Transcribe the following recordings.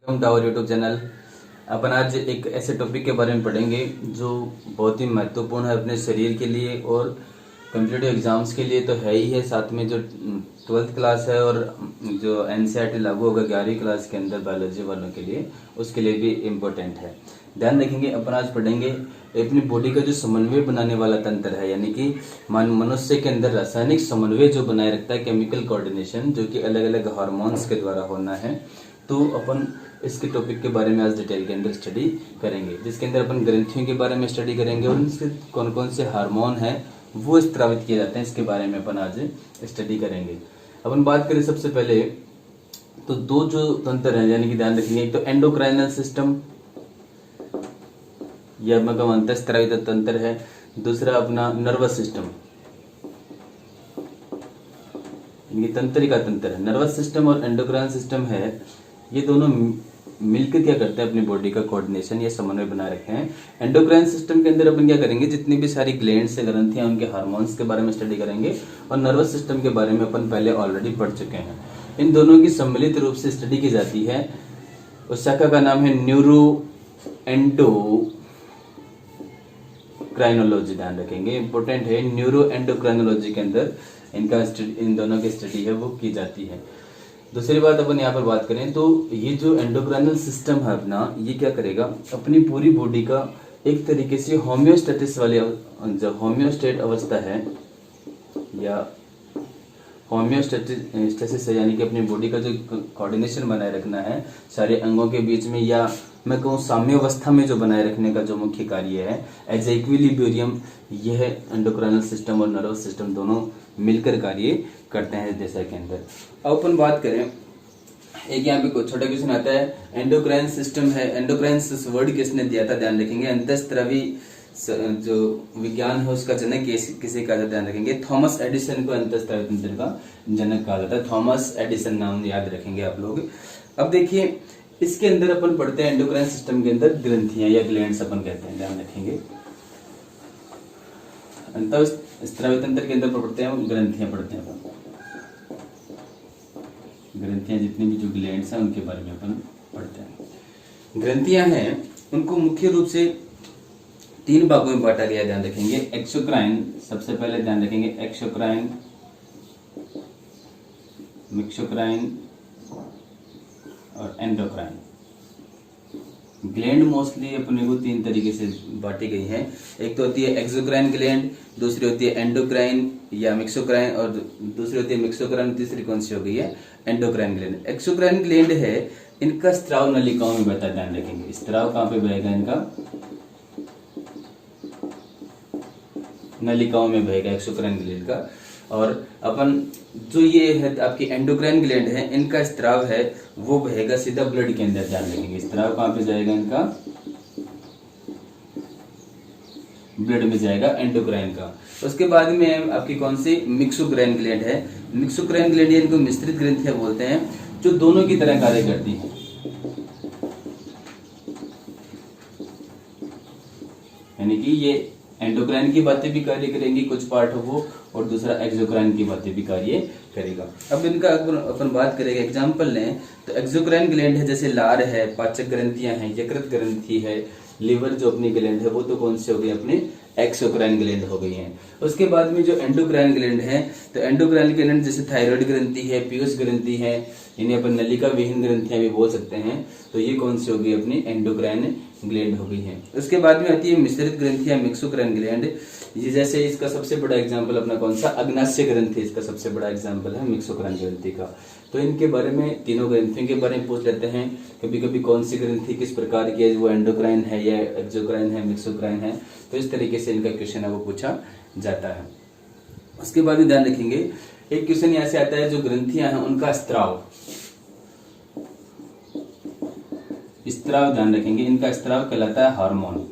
Welcome to our YouTube channel. अपन आज एक ऐसे टॉपिक के बारे में पढ़ेंगे जो बहुत ही महत्वपूर्ण है अपने शरीर के लिए और कॉम्पिटिटिव एग्जाम्स के लिए तो है ही है, साथ में जो 12th क्लास है और जो एनसीईआरटी लागू होगा 11वीं क्लास के अंदर बायोलॉजी वालों के लिए, उसके लिए भी इम्पोर्टेंट है। ध्यान रखेंगे, अपन आज पढ़ेंगे अपनी बॉडी का जो समन्वय बनाने वाला तंत्र है, यानी कि मनुष्य के अंदर रासायनिक समन्वय जो बनाए रखता है, केमिकल कोऑर्डिनेशन, जो कि अलग अलग हार्मोन्स के द्वारा होना है। तो अपन इसके टॉपिक के बारे में आज डिटेल के अंदर स्टडी करेंगे, जिसके अंदर अपन ग्रंथियों के बारे में स्टडी करेंगे और इनसे कौन कौन से हार्मोन है वो स्त्रावित किए जाते हैं, इसके बारे में अपन आज स्टडी करेंगे। अपन बात करें सबसे पहले तो दो जो तंत्र हैं, यानी कि ध्यान रखेंगे, एक तो एंडोक्राइनल सिस्टम, यह अपना का अंतःस्रावी तंत्र है। दूसरा अपना नर्वस सिस्टम, ये तंत्रिका तंत्र है। नर्वस सिस्टम और एंडोक्राइन सिस्टम है, ये दोनों मिलकर क्या करते हैं, अपनी बॉडी का कोऑर्डिनेशन या समन्वय बनाए रखते हैं। एंडोक्राइन सिस्टम के अंदर अपन क्या करेंगे, जितनी भी सारी ग्लैंड्स है, ग्रंथियां, उनके हार्मोन्स के बारे में स्टडी करेंगे। और नर्वस सिस्टम के बारे में अपन पहले ऑलरेडी पढ़ चुके हैं। इन दोनों की सम्मिलित रूप से स्टडी की जाती है। उस शाखा का नाम है न्यूरो एंडोक्राइनोलॉजी। ध्यान रखेंगे, इंपॉर्टेंट है। न्यूरो एंडोक्राइनोलॉजी के अंदर इन दोनों की स्टडी है वो की जाती है। दूसरी बात अपन यहाँ पर बात करें तो ये जो एंडोक्राइनल सिस्टम है अपना, ये क्या करेगा, अपनी पूरी बॉडी का एक तरीके से होम्योस्टेटिस वाली जो होम्योस्टेट अवस्था है या होम्योस्टेसिस है, यानी कि अपनी बॉडी का जो कोऑर्डिनेशन बनाए रखना है सारे अंगों के बीच में, या मैं कहूँ साम्यावस्था में जो बनाए रखने का जो मुख्य कार्य है, एज इक्विलिब्रियम, यह एंडोक्राइनल सिस्टम और नर्वस सिस्टम दोनों मिलकर कार्य करते हैं जैसा के अंदर। अब अपन बात करें, एक यहाँ पे छोटा क्वेश्चन आता है, एंडोक्राइन सिस्टम है, एंडोक्राइन वर्ड किसने दिया था, ध्यान रखेंगे। अंतःस्रावी जो विज्ञान है उसका जनक किसे कहा जाता है, ध्यान रखेंगे। थॉमस एडिसन को अंतःस्रावी तंत्र का जनक कहा जाता है। थॉमस एडिसन नाम याद रखेंगे आप लोग। अब देखिए, इसके अंदर अपन पढ़ते हैं एंडोक्राइन सिस्टम के अंदर ग्रंथियां या ग्लैंड्स अपन कहते हैं, ध्यान रखेंगे। अंतःस्रावी तंत्र के अंदर पढ़ते हैं ग्रंथियां, पढ़ते हैं अपन ग्रंथियां, जितनी भी जो ग्लैंड्स हैं उनके बारे में अपन पढ़ते हैं। ग्रंथियां हैं, उनको मुख्य रूप से 3 भागों में बांटा गया, ध्यान रखेंगे। एक्सोक्राइन, सबसे पहले ध्यान रखेंगे, एक्सोक्राइन, मिक्सोक्राइन और एंडोक्राइन। ग्लैंड मोस्टली अपने को 3 तरीके से बांटी गई है। एक तो होती है एक्सोक्राइन ग्लैंड, दूसरी होती है एंडोक्राइन या मिक्सोक्राइन, और दूसरी होती है मिक्सोक्राइन, तीसरी कौन सी हो गई है, एंडोक्राइन ग्लैंड। एक्सोक्राइन ग्लैंड है, इनका स्त्राव नलिकाओं में बहता है, ध्यान रखेंगे। स्त्राव कहाँ पे बहेगा, इनका नलिकाओं में बहेगा एक्सोक्राइन ग्लैंड का। और अपन जो ये है आपकी एंडोक्राइन ग्लैंड है, इनका स्त्राव है वो बहेगा सीधा ब्लड के अंदर, ध्यान रखेंगे। स्त्राव कहाँ पे जाएगा, इनका ब्लड में जाएगा एंडोक्राइन का। उसके बाद में आपकी कौन सी मिक्सोक्राइन ग्लैंड है। मिक्सोक्राइन ग्लैंड इनको मिश्रित ग्रंथियां बोलते हैं, जो दोनों की तरह कार्य करती है, यानी कि ये एंडोक्राइन की बातें भी कार्य करेंगी कुछ पार्ट हो वो, और दूसरा एक्सोक्राइन की बातें भी कार्य करेगा। अब इनका अपन बात करेंगे, एग्जांपल लें तो एक्सोक्राइन ग्लैंड है, जैसे लार है, पाचक ग्रंथियां हैं, यकृत ग्रंथि है, लीवर जो अपनी ग्लैंड है वो तो कौन सी हो गई, अपनी एक्सोक्राइन ग्लैंड हो गई है। उसके बाद में जो एंडोक्राइन ग्लैंड है, तो एंडोक्राइन ग्लैंड जैसे थायराइड ग्रंथि है, पीयूष ग्रंथि है, इन्हें अपन नलिका विहीन ग्रंथियां भी बोल सकते हैं, तो ये कौन सी हो गई, अपनी एंडोक्राइन ग्लैंड हो गई है। उसके बाद में आती है मिश्रित ग्रंथियां, मिक्सोक्राइन ग्लैंड। ये जैसे इसका सबसे बड़ा एग्जांपल अपना कौन सा, अग्नाशय ग्रंथि, इसका सबसे बड़ा एग्जांपल है मिक्सोक्राइन ग्रंथि का। तो इनके बारे में, तीनों ग्रंथियों के बारे में पूछ लेते हैं कभी कभी, कौन सी ग्रंथि किस प्रकार की है, वो एंडोक्राइन है या एक्सोक्राइन है, मिक्सोक्राइन है, तो इस तरीके से इनका क्वेश्चन है वो पूछा जाता है। उसके बाद में ध्यान रखेंगे, एक क्वेश्चन यहाँ से आता है, जो ग्रंथियां हैं उनका स्त्राव, स्त्राव ध्यान रखेंगे, इनका स्त्राव कहलाता है हार्मोन।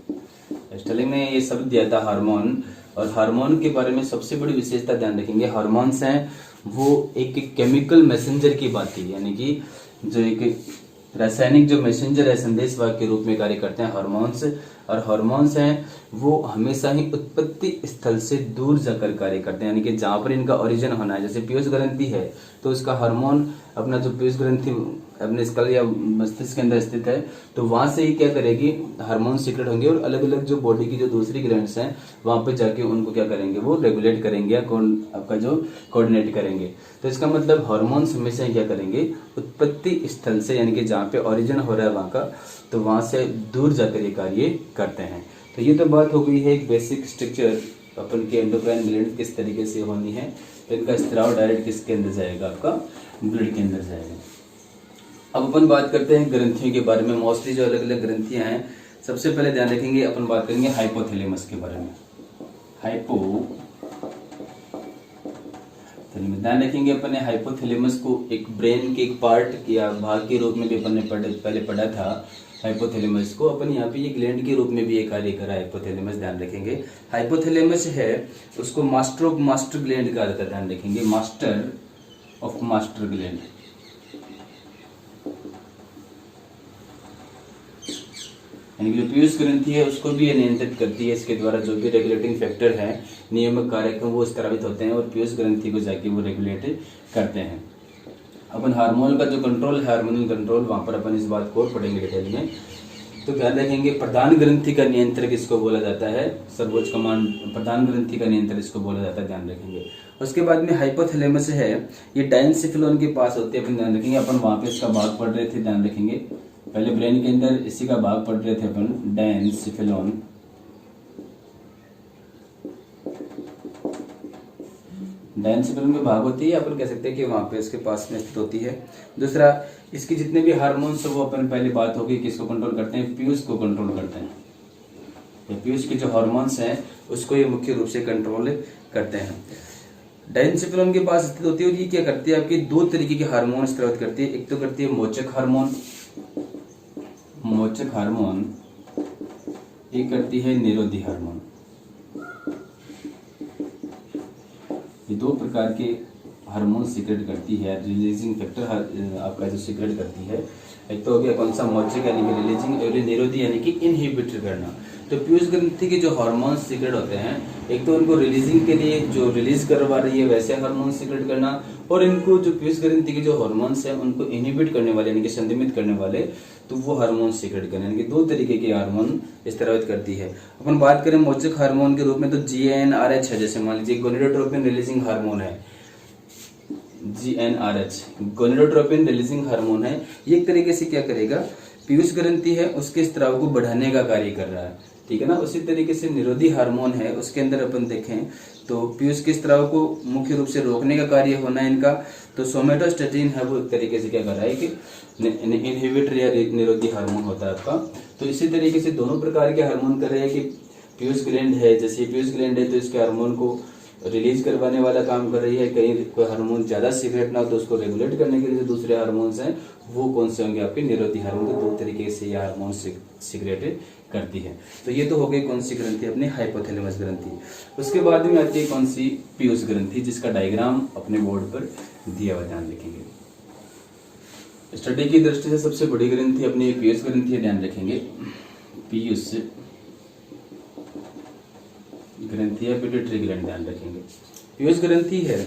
स्टेलिंग ने ये शब्द दिया था हार्मोन, और हार्मोन के बारे में सबसे बड़ी विशेषता ध्यान रखेंगे, हार्मोन्स हैं वो एक केमिकल मैसेंजर की बात है, यानी कि जो एक रासायनिक जो मैसेंजर है, संदेशवाहक के रूप में कार्य करते हैं हार्मोन्स। और हार्मोन्स हैं वो हमेशा ही उत्पत्ति स्थल से दूर जाकर कार्य करते हैं, यानी कि जहाँ पर इनका ओरिजिन होना है। जैसे पीयूष ग्रंथि है तो उसका हार्मोन अपना जो पीयूष ग्रंथि अपने स्कल या मस्तिष्क के अंदर स्थित है, तो वहां से ही क्या करेगी, हार्मोन सीक्रेट होंगे और अलग अलग जो बॉडी की जो दूसरी ग्लैंड्स हैं वहां पे जाके उनको क्या करेंगे, वो रेगुलेट करेंगे या आपका जो कोऑर्डिनेट करेंगे। तो इसका मतलब हार्मोन्स हमेशा क्या करेंगे, उत्पत्ति स्थल से यानी कि जहाँ पे ओरिजिन हो रहा है वहां का, तो वहां से दूर जाकर ये कार्य करते हैं। तो ये तो बात हो गई है एक बेसिक स्ट्रक्चर अपन के एंडोक्राइन ग्लैंड किस तरीके से होनी है। तो इनका स्त्राव डायरेक्ट किसके अंदर जाएगा, आपका ब्लड के अंदर जाएगा। अब अपन बात करते हैं ग्रंथियों के बारे में। मोस्टली जो अलग अलग ग्रंथियां हैं, सबसे पहले ध्यान रखेंगे अपन बात करेंगे हाइपोथैलेमस के बारे में। ध्यान रखेंगे अपन ने हाइपोथैलेमस को एक ब्रेन के एक पार्ट या भाग के रूप में भी अपन ने पहले पढ़ा था। हाइपोथैलेमस को अपन यहाँ पे ये ग्लैंड के रूप में भी एक कार्य करा हाइपोथैलेमस, ध्यान रखेंगे। हाइपोथैलेमस है उसको मास्टर ऑफ मास्टर ग्लैंड कहा जाता है, ध्यान रखेंगे, मास्टर ऑफ मास्टर ग्लैंड। यानी कि जो पीयूष ग्रंथि है उसको भी ये नियंत्रित करती है। इसके द्वारा जो भी रेगुलेटिंग फैक्टर है, नियामक कार्यक्रम वो स्रावित होते हैं और पीयूष ग्रंथि को जाके वो रेगुलेट करते हैं। अपन हार्मोन का जो कंट्रोल है, हार्मोनल कंट्रोल, वहां पर अपन इस बात को पढ़ेंगे डिटेल में। तो ध्यान रखेंगे प्रधान ग्रंथि का नियंत्रक इसको बोला जाता है, सर्वोच्च कमांड प्रधान ग्रंथि का नियंत्रक इसको बोला जाता है, ध्यान रखेंगे। उसके बाद में हाइपोथैलेमस है, ये डायंसिफिलोन के पास होते हैं, अपन ध्यान रखेंगे। अपन वहां पे इसका भाग पढ़ रहे थे, ध्यान रखेंगे, पहले ब्रेन के अंदर इसी का भाग पढ़ रहे थे अपन, डायंसिफिलोन। डायंसिफिलोन में भाग होती है, अपन कह सकते हैं कि वहां पे इसके पास में स्थित होती है। दूसरा, इसकी जितने भी हार्मोन्स वो अपन पहले बात होगी किसको कंट्रोल करते हैं, पीयूष को कंट्रोल करते हैं। तो पीयूष के जो हार्मोन्स हैं उसको ये मुख्य रूप से कंट्रोल करते हैं। डायंसिफिलोन के पास स्थित होती है और ये क्या करती है, आपके दो तरीके के हार्मोन स्रावित करती है। एक तो करती है मोचक हार्मोन, एक करती है निरोधी हार्मोन। ये दो प्रकार के हार्मोन सीक्रेट करती है, रिलीजिंग फैक्टर आपका जो सीक्रेट करती है। एक तो हो गया कौन सा, मोचक यानी कि रिलीजिंग, और निरोधी यानी कि इनहिबिट करना। तो पीयूष ग्रंथि के जो हार्मोन सीक्रेट होते हैं, एक तो उनको रिलीजिंग के लिए जो रिलीज करवा रही है वैसे हार्मोन सीक्रेट करना, और इनको जो पीयूष ग्रंथि के जो हार्मोन्स हैं उनको इनहिबिट करने वाले यानी कि संदमित करने वाले, तो वो हार्मोन सीक्रेट करना, यानी कि दो तरीके के हार्मोन स्रावित करती है। अपन बात करें मोचक हार्मोन के रूप में तो GnRH है, जैसे मान लीजिए गोनेडोट्रोपिन रिलीजिंग हार्मोन है, GnRH गोनेडोट्रोपिन रिलीजिंग हार्मोन है। ये एक तरीके से क्या करेगा, पीयूष ग्रंथि है उसके स्राव को बढ़ाने का कार्य कर रहा है, ठीक है ना। उसी तरीके से निरोधी हार्मोन है, उसके अंदर अपन देखें तो पीयूष के स्राव को मुख्य रूप से रोकने का कार्य होना है इनका। तो सोमेटोस्टेटिन है वो एक तरीके से क्या कर रहा है कि इनहिबिटर या निरोधी हार्मोन होता है आपका। तो इसी तरीके से दोनों प्रकार के हार्मोन कर रहे हैं कि पीयूष ग्लैंड है, जैसे पीयूष ग्लैंड है तो इसके हार्मोन को रिलीज करवाने वाला काम कर रही है। कहीं कोई हार्मोन ज्यादा सीक्रेट ना हो तो उसको रेगुलेट करने के लिए जो दूसरे हार्मोन्स हैं वो कौन से होंगे, आपके निरोधी हार्मोन। तो दो तरीके से ये हार्मोन सीक्रेट करती है। तो ये तो हो गई कौन सी ग्रंथि, अपनी हाइपोथैलेमस ग्रंथि। उसके बाद में आती है कौन सी, पीयूष ग्रंथि, जिसका डायग्राम अपने बोर्ड पर दिया हुआ, ध्यान रखेंगे। स्टडी की दृष्टि से सबसे बड़ी ग्रंथि अपनी पीयूष ग्रंथि है, ध्यान रखेंगे। पीयूष ग्रंथि है, पिट्यूटरी ग्लैंड, ध्यान रखेंगे। पीयूष ग्रंथि है,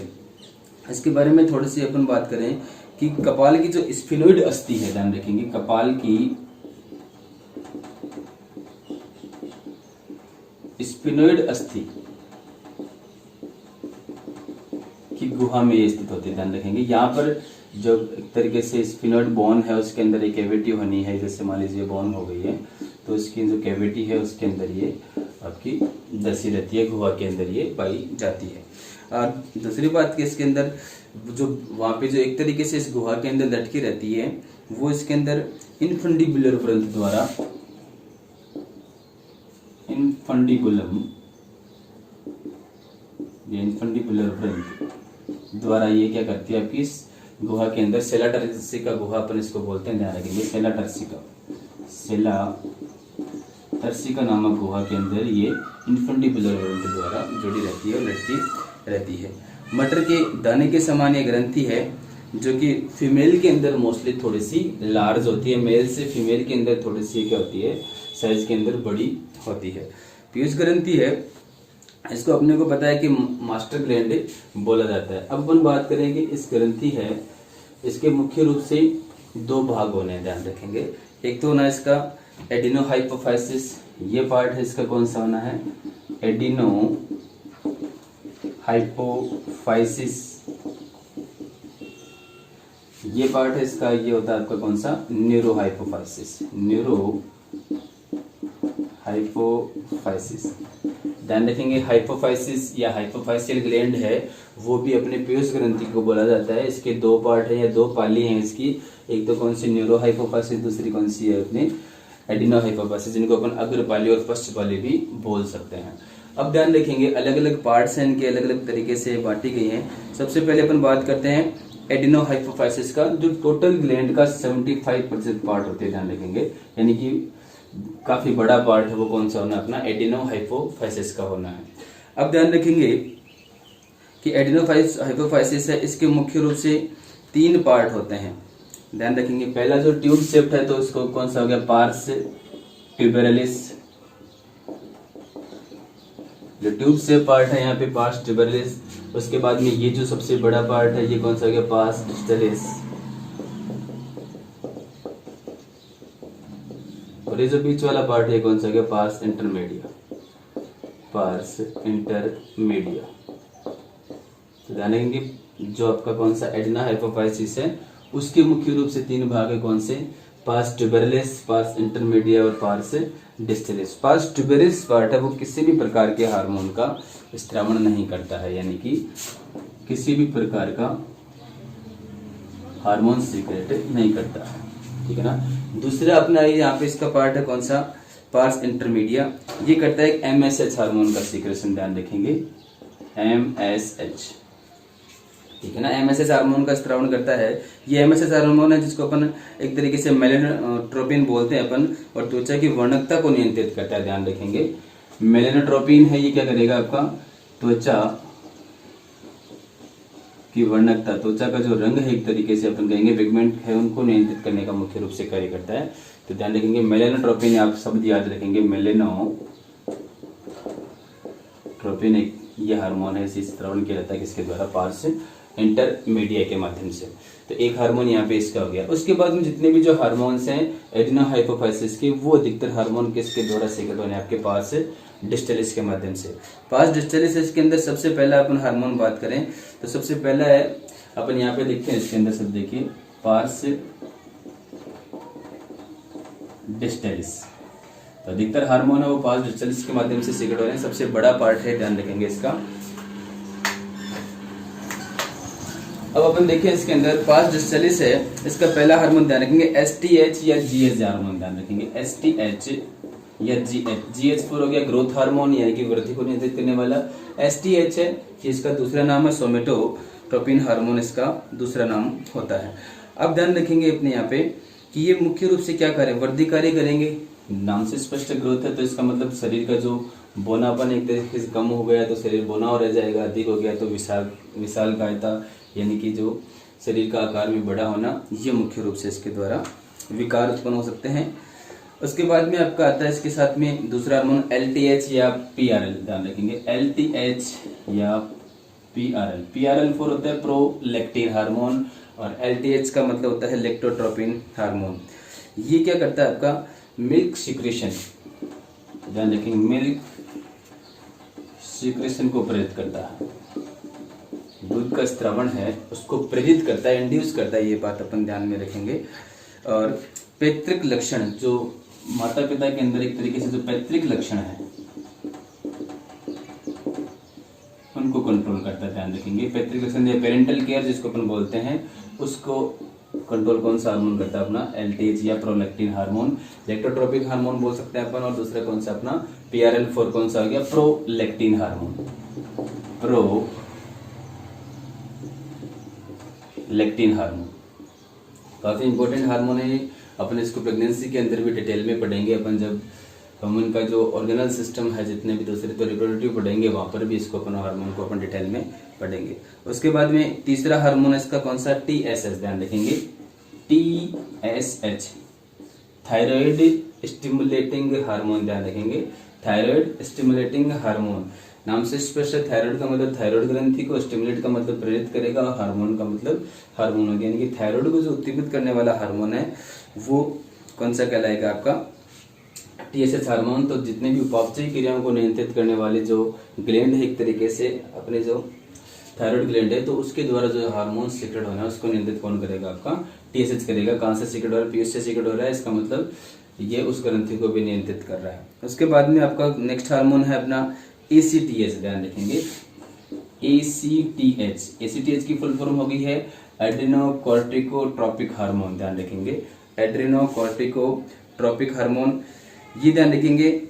इसके बारे में थोड़ी सी अपन बात करें कि कपाल की जो स्फिनोइड अस्थि है, ध्यान रखेंगे, कपाल की स्फिनोइड अस्थि की गुहा में ये स्थित होती है, ध्यान रखेंगे। यहाँ पर जो एक तरीके से स्फिनोइड बोन है उसके अंदर एक कैविटी होनी है, जैसे मान लीजिए बोन हो गई है तो इसकी जो कैविटी है उसके अंदर ये आपकी दसी रहती है, गुहा के अंदर ये पाई जाती है। और दूसरी बात कि इसके अंदर जो वहां पे जो एक तरीके से इस गुहा के अंदर लटकी रहती है वो इसके अंदर इनफंडिबुलर ग्रंथ द्वारा, इनफंडिबुलर ग्रंथ द्वारा ये क्या करती है, आपकी इस गुहा के अंदर सेला टर्सिका गुहा अपन इसको बोलते हैं, ध्यान रखेंगे। सेला टर्सिका नामक गुहा के अंदर ये इनफंडिबुलर ग्रंथ द्वारा जुड़ी रहती है और लटकी रहती है। मटर के दाने के समान ये ग्रंथि है, जो कि फीमेल के अंदर मोस्टली थोड़ी सी लार्ज होती है, मेल से फीमेल के अंदर थोड़ी सी क्या होती है, साइज के अंदर बड़ी होती है। पीयूष ग्रंथि है, इसको अपने को पता है कि मास्टर ग्लैंड बोला जाता है। अब अपन बात करेंगे इस ग्रंथि है, इसके मुख्य रूप से दो भाग होने हैं, ध्यान रखेंगे। एक तो होना इसका एडिनो हाइपोफाइसिस, ये पार्ट है इसका कौन सा होना है, एडिनो हाइपोफाइसिस, ये पार्ट है इसका, ये होता है आपका कौन सा, न्यूरो हाइपोफाइसिस, न्यूरो हाइपोफाइसिस। ध्यान रखेंगे हाइपोफाइसिस या हाइपोफाइसियल ग्लैंड है वो भी अपने पीयूष ग्रंथि को बोला जाता है। इसके दो पार्ट है या दो पाली हैं इसकी, एक तो कौन सी न्यूरो हाइपोफाइसिस, दूसरी कौन सी है अपनी एडिनो हाइपोफाइसिस, जिनको अपन अग्रपाली और पश्चपाली भी बोल सकते हैं। अब ध्यान रखेंगे अलग अलग पार्ट्स हैं इनके, अलग अलग तरीके से बांटी गई हैं। सबसे पहले अपन बात करते हैं एडिनो हाइपोफाइसिस का, जो टोटल ग्लैंड का 75% पार्ट होते हैं, ध्यान रखेंगे, यानी कि काफी बड़ा पार्ट है वो कौन सा होना है, अपना एडिनो हाइपोफाइसिस का होना है। अब ध्यान रखेंगे कि एडिनो हाइपोफाइसिस है, इसके मुख्य रूप से 3 पार्ट होते हैं, ध्यान रखेंगे। पहला जो ट्यूब शेप्ड है तो इसको कौन सा हो गया, पार्स ट्यूबेरलिस, जो ट्यूब शेप पार्ट है यहाँ पे पार्स ट्यूबेरलिस। उसके बाद में ये जो सबसे बड़ा पार्ट है ये कौन सा हो गया, पार्स डिस्टलिस, और ये जो बीच वाला पार्ट है कौन सा हो गया, पार्स इंटरमीडिया, पार्स इंटरमीडिया। तो ध्यान रखेंगे जो आपका कौन सा एडिनो हाइपोफाइसिस है उसके मुख्य रूप से 3 भाग है, कौन से, पार्स ट्यूबेरलिस, पार्स इंटरमीडिया और पार्स डिस्टलिस। पार्स ट्यूबेरलिस पार्ट है वो किसी भी प्रकार के हार्मोन का स्त्रावण नहीं करता है, यानी कि किसी भी प्रकार का हार्मोन सीक्रेट नहीं करता है, ठीक है ना। दूसरा अपना यहाँ पे इसका पार्ट है कौन सा, पार्स इंटरमीडिया, ये करता है एक MSH हार्मोन का सीक्रेशन, ध्यान रखेंगे MSH, ठीक है ना। MSH हार्मोन का स्त्रावण करता है। ये MSH हार्मोन है जिसको अपन एक तरीके से मेलेनोट्रोपिन बोलते हैं अपन, और त्वचा की वर्णकता को नियंत्रित करता है, ध्यान रखेंगे। मेलेनोट्रोपिन है ये क्या करेगा, आपका त्वचा की वर्णकता, त्वचा का जो रंग है एक तरीके से अपन कहेंगे पिगमेंट है उनको नियंत्रित करने का मुख्य रूप से कार्य करता है। तो ध्यान रखेंगे मेलेनोट्रोपिन, आप शब्द याद रखेंगे, मेलेनोट्रोपिन एक ये हार्मोन है, इसे स्त्रावण किया जाता है किसके द्वारा, पार्स इंटरमीडिया के माध्यम से। तो एक हार्मोन यहाँ पे इसका हो गया। उसके बाद में जितने भी जो हार्मोन्स हैं एडिनो हाइपोफाइसिस के, वो अधिकतर हार्मोन किसके द्वारा सीक्रेट होने आपके पास डिस्टलिस के माध्यम से। पास डिस्टलिस इसके अंदर सबसे पहला अपन हार्मोन बात करें तो सबसे पहला है अपन यहाँ पे देखते हैं, इसके अंदर सब देखिए पास डिस्टलिस। तो अधिकतर हार्मोन है वो पास डिस्टलिस के माध्यम से सीक्रेट हो रहे हैं, सबसे बड़ा पार्ट है, ध्यान रखेंगे इसका। अब अपन देखिए इसके अंदर पास डिस्टलिस है, इसका पहला हार्मोन ध्यान रखेंगे STH या GH हार्मोन, ध्यान रखेंगे STH या GH4 हो गया ग्रोथ हार्मोन यानी कि वृद्धि को नियंत्रित करने वाला। STH है कि इसका दूसरा नाम है सोमेटोट्रोपिन हार्मोन, इसका दूसरा नाम होता है। अब ध्यान रखेंगे अपने यहाँ पे कि ये मुख्य रूप से क्या करें, वृद्धि कार्य करेंगे। नाम से स्पष्ट ग्रोथ है तो इसका मतलब शरीर का जो बोनापन एक तरीके से कम हो गया तो शरीर बोना हो रह जाएगा, अधिक हो गया तो विशालकायता यानी कि जो शरीर का आकार में बड़ा होना, ये मुख्य रूप से इसके द्वारा विकार उत्पन्न हो सकते हैं। उसके बाद में आपका आता है इसके साथ में दूसरा हार्मोन LTH या PRL, ध्यान रखेंगे LTH या PRL। PRL4 होता है प्रोलैक्टिन हार्मोन और LTH का मतलब होता है लैक्टोट्रोपिन हार्मोन। ये क्या करता है आपका मिल्क सिक्रेशन, ध्यान रखेंगे मिल्क सिक्रेशन को प्रेरित करता है, दूध का स्त्रावण है उसको प्रेरित करता है, इंड्यूस करता है, ये बात अपन ध्यान में रखेंगे। और पैतृक लक्षण जो माता पिता के अंदर एक तरीके से जो पैतृक लक्षण है उनको कंट्रोल करता है, ध्यान रखेंगे। पैतृक लक्षण या पेरेंटल केयर जिसको अपन बोलते हैं उसको कंट्रोल कौन सा हार्मोन करता है, अपना LTH या प्रोलैक्टिन हार्मोन। लैक्टोट्रोपिक हार्मोन बोल सकते हैं अपन, और दूसरा कौन सा अपना PRL4 कौन सा हो गया, प्रोलैक्टिन हार्मोन, प्रोलैक्टिन हार्मोन। काफी इंपॉर्टेंट हार्मोन है, अपन इसको प्रेगनेंसी के अंदर भी डिटेल में पढ़ेंगे अपन जब तो हम उनका जो ऑर्गेनल सिस्टम है, जितने भी दूसरे तो रिप्रोडक्टिव पढ़ेंगे, वहां पर भी इसको अपन हार्मोन को अपन डिटेल में पढ़ेंगे। उसके बाद में तीसरा हार्मोन इसका कौन सा, TSH, ध्यान रखेंगे TSH, थायराइड स्टिमुलेटिंग हार्मोन, ध्यान रखेंगे थायराइड स्टिमुलेटिंग हार्मोन। नाम से स्पष्ट है, थायराइड का मतलब थायराइड ग्रंथि को, स्टिमुलेट का मतलब प्रेरित करेगा, और हार्मोन का मतलब हार्मोन हो गया, यानी कि थायराइड को जो उत्तेजित करने वाला हार्मोन है वो कौन सा कहलाएगा आपका, TSH हार्मोन। तो जितने भी उपापचयी क्रियाओं को नियंत्रित करने वाले जो ग्लैंड है, एक तरीके से अपने जो थायराइड ग्लैंड है, तो उसके द्वारा जो हार्मोन सीक्रेट होना है उसको नियंत्रित कौन करेगा, आपका TSH करेगा। कहां से सीक्रेट हो रहा है, पीयूष से सीक्रेट हो रहा है, इसका मतलब ये उस ग्रंथि को भी नियंत्रित कर रहा है। उसके बाद में आपका नेक्स्ट हार्मोन है अपना ACTH, ध्यान रखेंगे ACTH। ACTH की फुल फॉर्म हो गई है एड्रेनोकॉर्टिकोट्रोपिक हार्मोन, ध्यान रखेंगे एड्रेनोकॉर्टिकोट्रोपिक हार्मोन। ये ध्यान रखेंगे